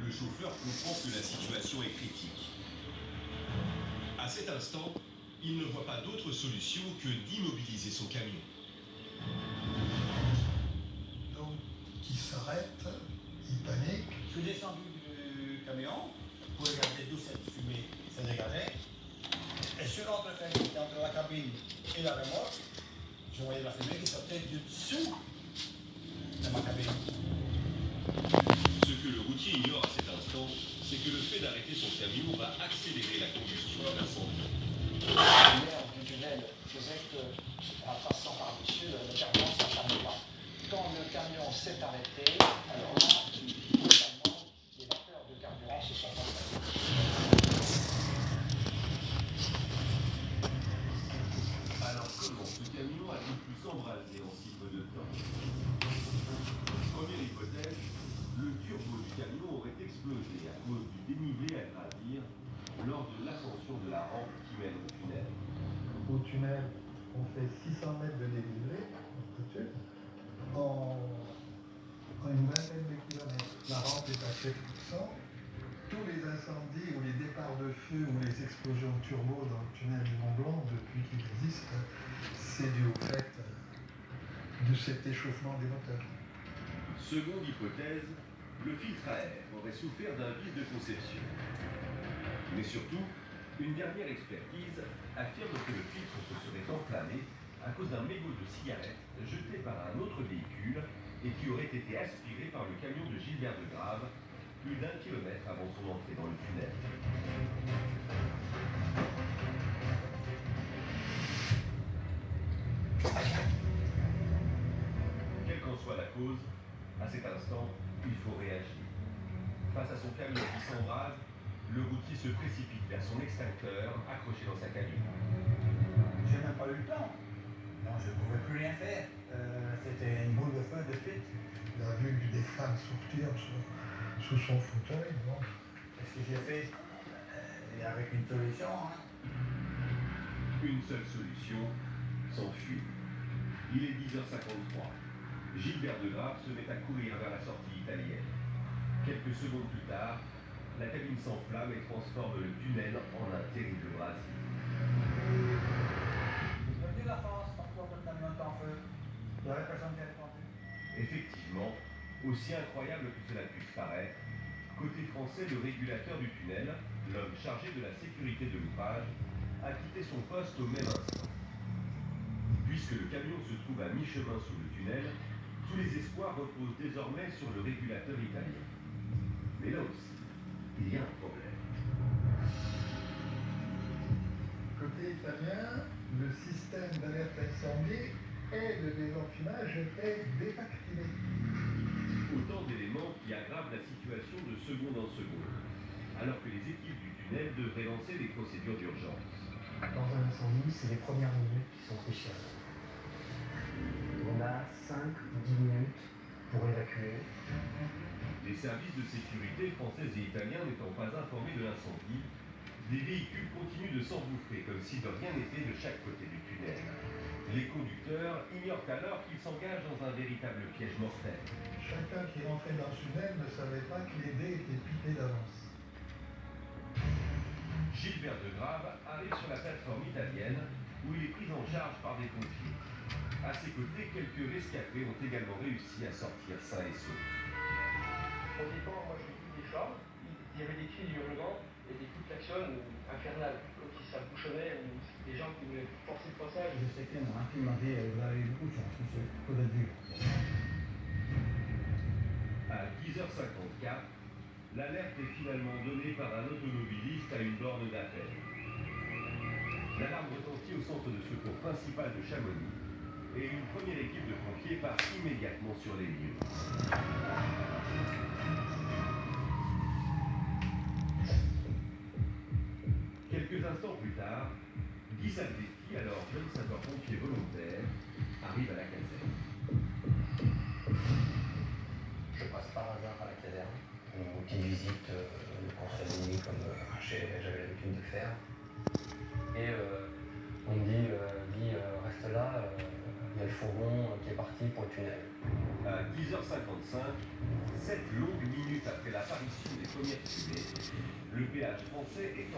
le chauffeur comprend que la situation est critique. À cet instant, il ne voit pas d'autre solution que d'immobiliser son camion. Donc, il s'arrête, il panique. Je suis descendu du camion pour regarder d'où cette fumée se dégageait. Et sur l'entretien qui était entre la cabine et la remorque, je voyais la fumée qui sortait du dessous de ma cabine. Ce que le routier ignore à cet instant, c'est que le fait d'arrêter son camion va accélérer la combustion de l'incendie. La lumière du tunnel faisait que, en passant par-dessus, le camion ne s'enflammait pas. Quand le camion s'est arrêté, alors là, totalement, les vapeurs de carburant se sont enflammées. Alors comment ce camion a-t-il pu s'embraser en si peu de temps? Première hypothèse, le turbo du camion aurait explosé à cause du dénivelé à gravir lors de l'ascension de la rampe qui mène au tunnel. Au tunnel, on fait 600 mètres de dénivelé, en une vingtaine de kilomètres. La rampe est à 7%. Tous les incendies ou les départs de feu ou les explosions de turbo dans le tunnel du Mont Blanc, depuis qu'il existe, c'est dû au fait de cet échauffement des moteurs. Seconde hypothèse, le filtre à air aurait souffert d'un vice de conception. Mais surtout, une dernière expertise affirme que le filtre se serait enflammé à cause d'un mégot de cigarette jeté par un autre véhicule et qui aurait été aspiré par le camion de Gilbert de Grave plus d'1 kilomètre avant son entrée dans le tunnel. Quelle qu'en soit la cause, à cet instant, il faut réagir. Face à son camion qui s'embrase, le routier se précipite vers son extincteur accroché dans sa cabine. J'ai même pas eu le temps. Non, je ne pouvais plus rien faire. C'était une boule de feu de suite. Il a vu des flammes sortir sous son fauteuil. Bon. Qu'est-ce que j'ai fait? Avec une solution. Hein. Une seule solution, s'enfuir. Il est 10h53. Gilbert de Grave se met à courir vers la sortie italienne. Quelques secondes plus tard, la cabine s'enflamme et transforme le tunnel en un terrible brasier. Bienvenue la France, parfois le camion est en feu. Il n'y aurait personne qui a répondu. Effectivement, aussi incroyable que cela puisse paraître, côté français, le régulateur du tunnel, l'homme chargé de la sécurité de l'ouvrage, a quitté son poste au même instant. Puisque le camion se trouve à mi-chemin sous le tunnel, tous les espoirs reposent désormais sur le régulateur italien. Mais là aussi, il y a un problème. Côté italien, le système d'alerte incendie et de désenfumage était désactivé. Autant d'éléments qui aggravent la situation de seconde en seconde, alors que les équipes du tunnel devraient lancer des procédures d'urgence. Dans un incendie, c'est les premières minutes qui sont cruciales. On a 5 ou 10 minutes pour évacuer. Les services de sécurité français et italiens n'étant pas informés de l'incendie, des véhicules continuent de s'engouffrer comme si de rien n'était de chaque côté du tunnel. Les conducteurs ignorent alors qu'ils s'engagent dans un véritable piège mortel. Chacun qui rentrait dans le tunnel ne savait pas que les dés étaient pipés d'avance. Gilbert de Grave arrive sur la plateforme italienne où il est pris en charge par des pompiers. À ses côtés, quelques rescapés ont également réussi à sortir sains et saufs. Au départ, moi j'ai vu des flammes, il y avait des cris hurlements et des coups de klaxon infernales, comme si ça bouchonnait ou des gens qui voulaient forcer le passage. Je sais que mon film m'a dit, vous avez eu beaucoup de chance, monsieur, que d'être vu. À 10h54, l'alerte est finalement donnée par un automobiliste à une borne d'appel. L'alarme retentit au centre de secours principal de Chamonix et une première équipe de pompiers part immédiatement sur les lieux. Quelques instants plus tard, Guy Salvetti, alors jeune sapeur-pompier volontaire, arrive à la caserne. Je passe par hasard à la caserne, une petite visite de conseil de nuit comme j'avais l'habitude de faire. Et on me dit, reste là, il y a le fourgon qui est parti pour le tunnel. À 10h55, 7 longues minutes après l'apparition des premières fumées. Le péage français est